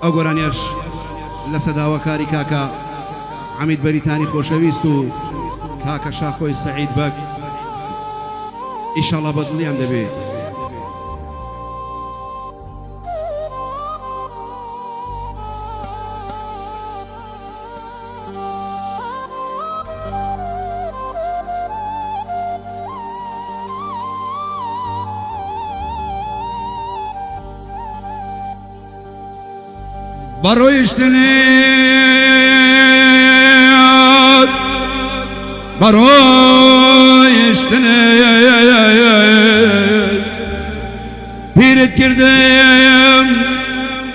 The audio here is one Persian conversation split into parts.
ئەو گۆرانیش لە سەداوەکاری کاکە عەمید بەریتانی خۆشەویست و کاکە شاخۆی سەعید بەگ ئیشەڵڵا بەدڵیان دەبێت. برويشتنيت بيرت كردم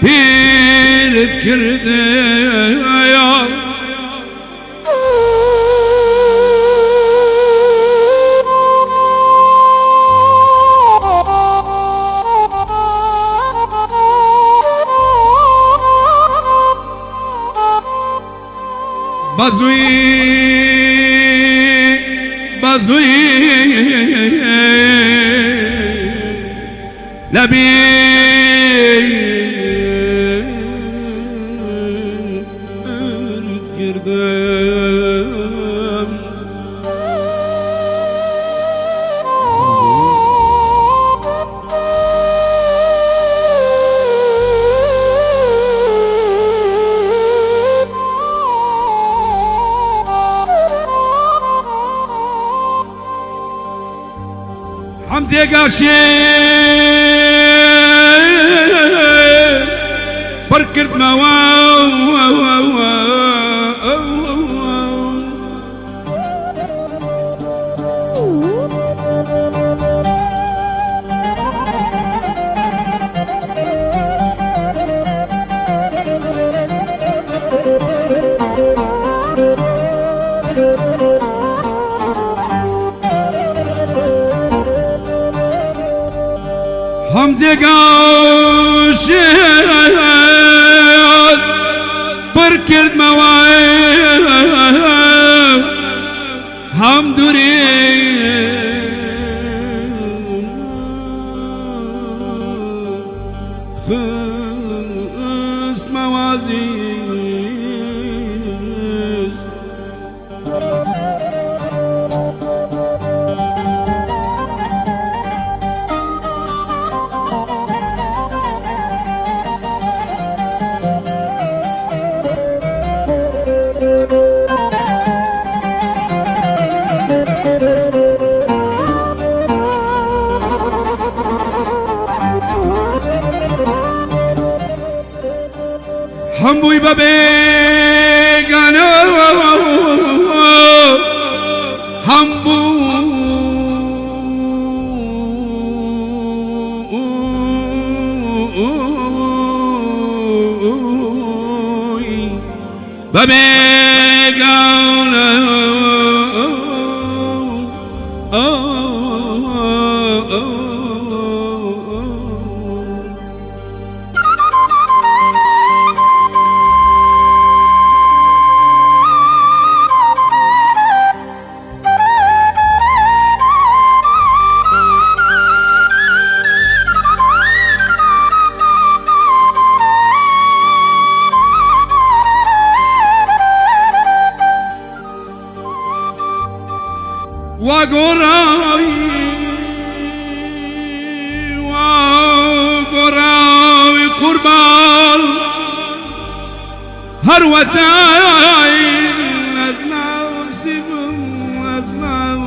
بيرت كردم بزوي لبي حمزة قاشي بركت حمزة قاشي بركت مواعيد حمدوري خست موازيز همبوی ببیگانه همبوی ببیگانه وقراوي قربان هروتاين أثنى وسبم أثنى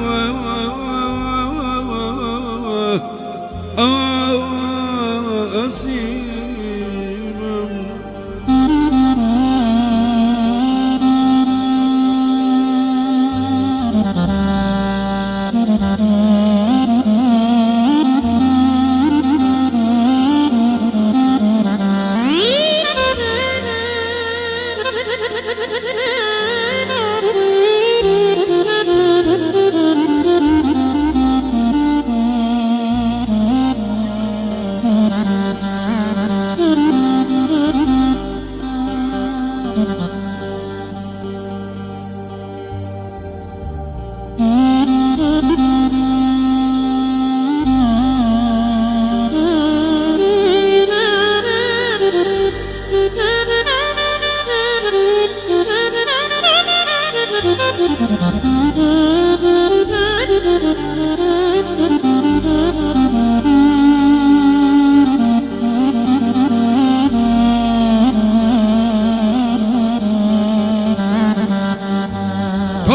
Mm-hmm.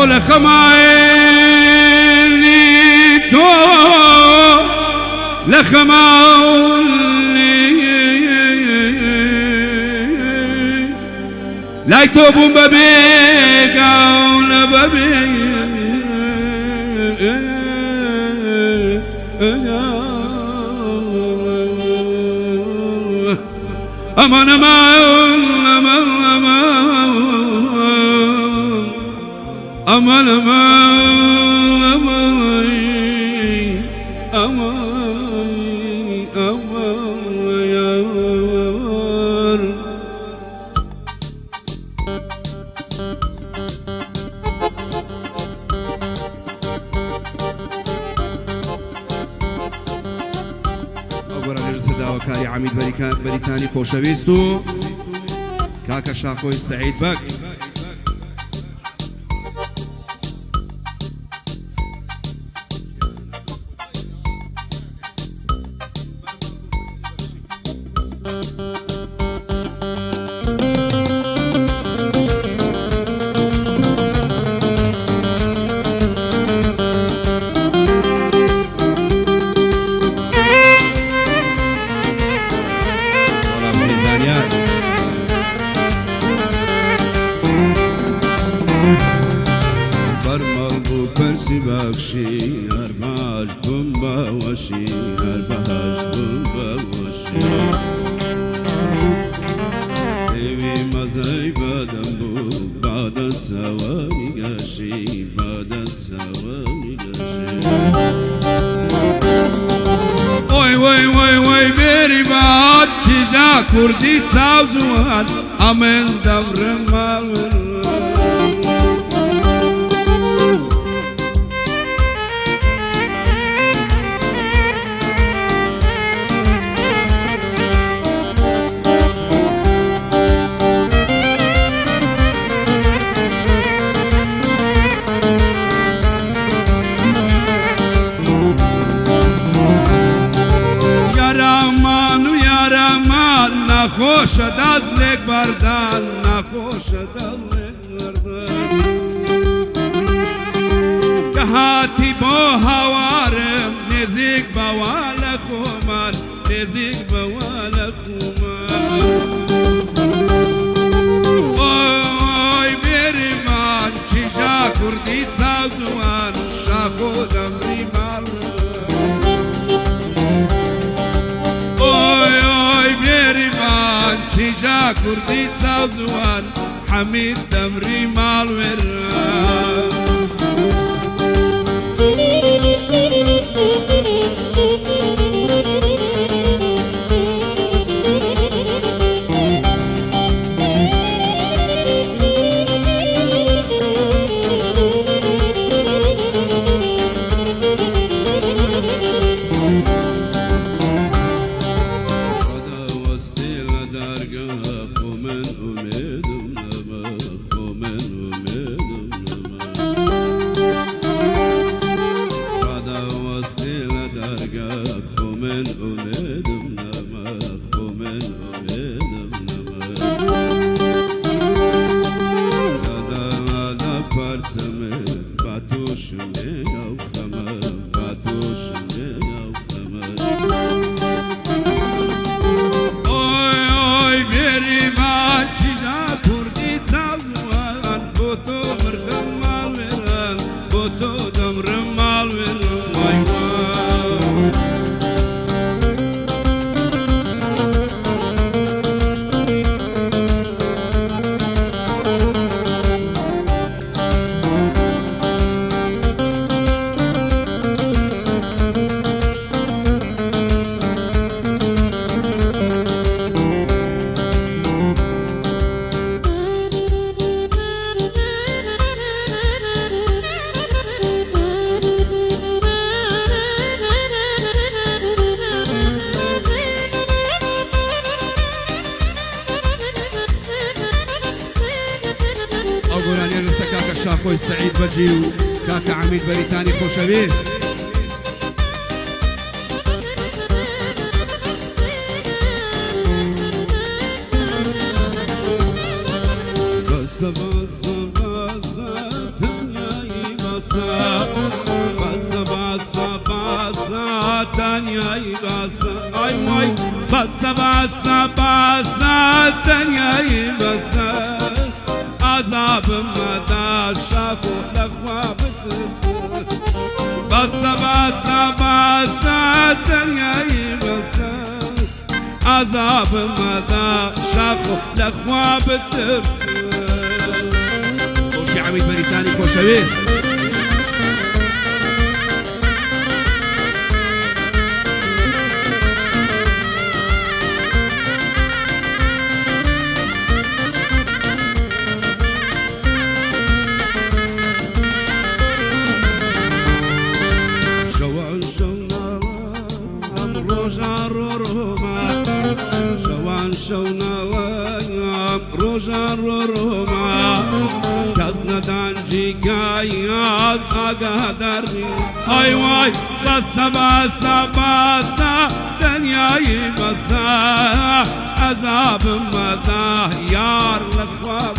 لخمايلي تو لخمايلي لا يتوبون ببيك ولا ببيك أمان أمان أمان أمان کاری عمید بریتانی خۆشەویست و کاکە شاخۆی سعید بەگ بخشی هر باش بم باشی هر باش بم باشی ایوی مزای بدم بود بعد سوانی گشی بعد سوانی گشی وای وای وای وای بری بعد چیزا کردی سازوان امن دور مال نخوش دزلک بردن نخوش دزلک بردن که هاتی با هوارم نزیک بوال خومن نزیک بوال خومن اوی بری من چیجا کردی سازوان شاخو دمری مال چیجا کردی سازوان حمید دمری مال وران شاخۆی سعید بەجی و کاکە عەمید بەریتانی خۆشەویست بەسە بەسە بەسە دنیا بس دنیای بس عذاب مدار شافو لخواب بس دنیای بس عذاب مدار شافو لخواب خوشی عمید بریتانی خوشویست روزا روما كذنا دانجي كايات أقدر هاي واي بس دنياي بس عذاب مداه يار لخواب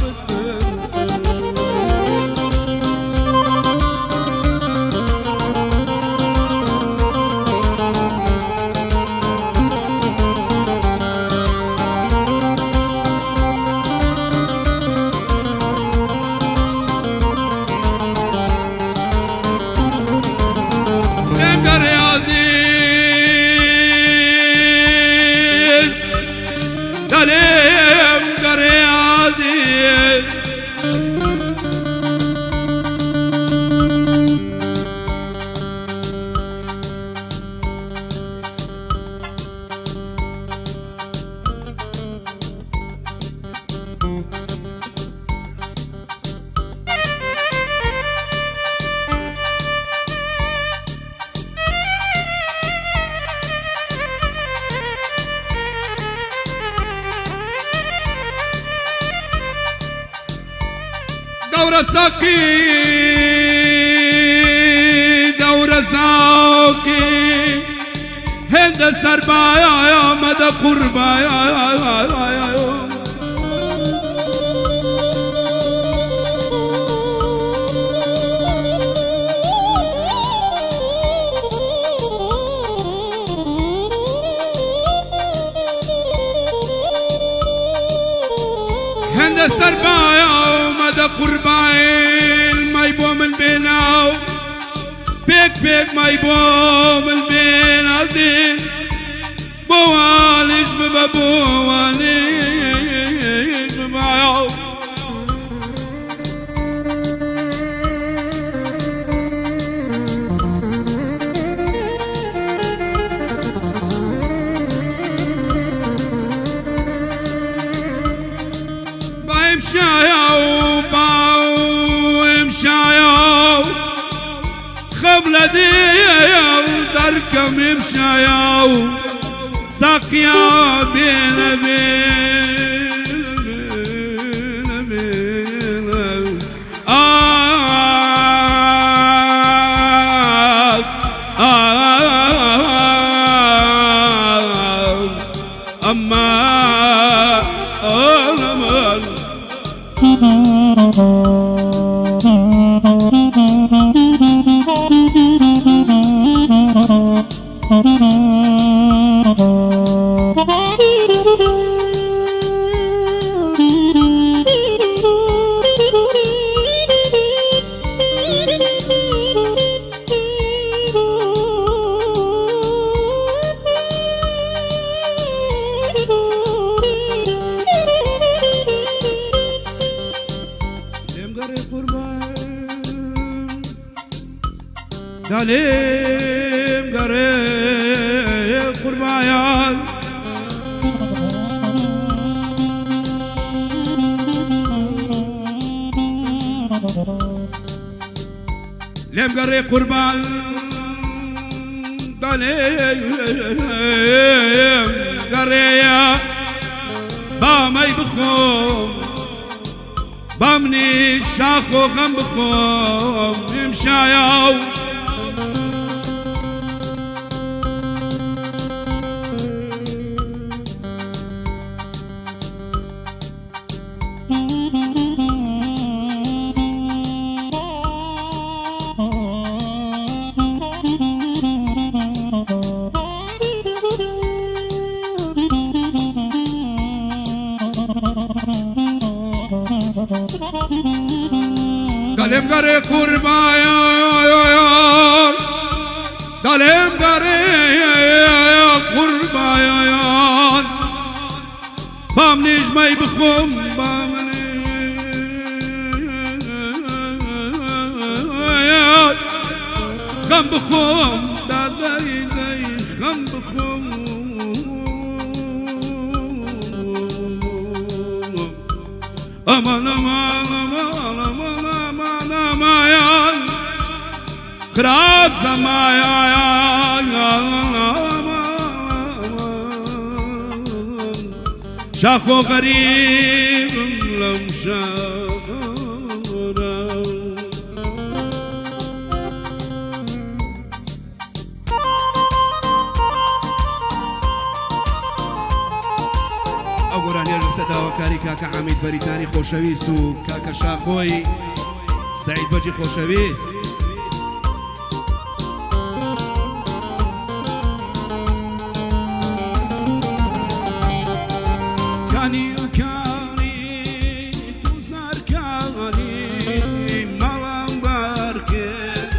دورة ساقي هند سربايا يا مدى قربايا هند سربايا ومدى قربايل ما يبوم البناو بيك ما يبوم البناو دي بواليش بواليش ببايو امشايو باو امشايو خبلدي دركم امشايو ساقيا بين داليم غريب قربايان لم غريب قربان داليم غريب بامي بخوم بامني شاخو غم بخوم امشايو قلم قري قربايان قلم قري قربايان بام نجمي بخم بام خم بخم دادري زي خم بخم امان امان امان امان امان امان خراب زمايا شاخو غريب لمشارة ئەوگۆرانیە لە سەداوەکاری کاکە حەمید بەریتانی خۆشەویست و کاکە شاخۆی سەعید بەجی خۆشەویست كاني وكاني توزار كاني مالام باركت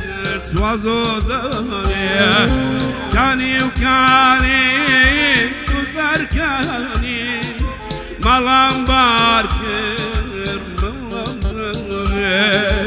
سوازو زاني كاني وكاني توزار كاني مالام باركت مالام زاني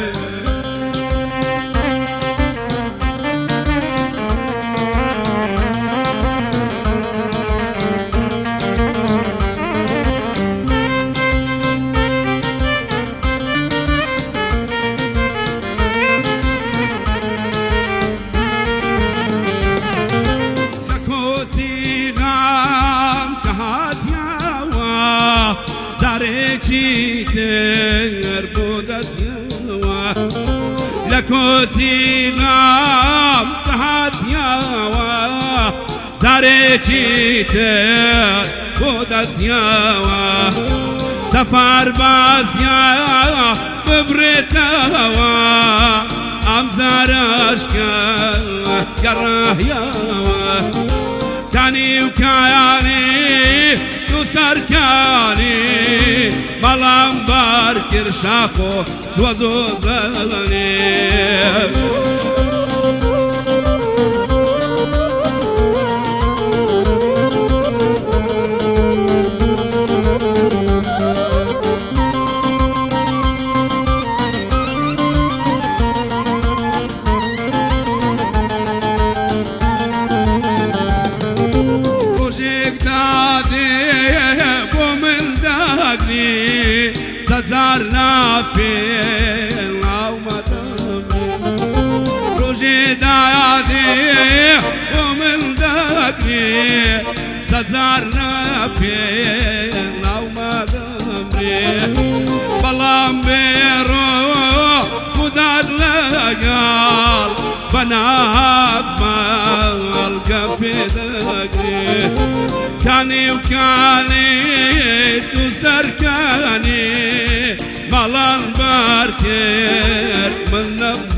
تر بودسوا لكوتي نام تحت ياوا زاريتي تر بودسوا سفر باز يا ببرتوا ام زارشكا يراه ياوا كاني وكياني سركاني مالام باركر شاخو سوزو زلني زارنا في العومة روجي دايادي ومن ذاكري زارنا في العومة بلام بيرو مداد لقال بنات مال كفي ذاكري كاني وكاني تسركاني مالان باركر من نبض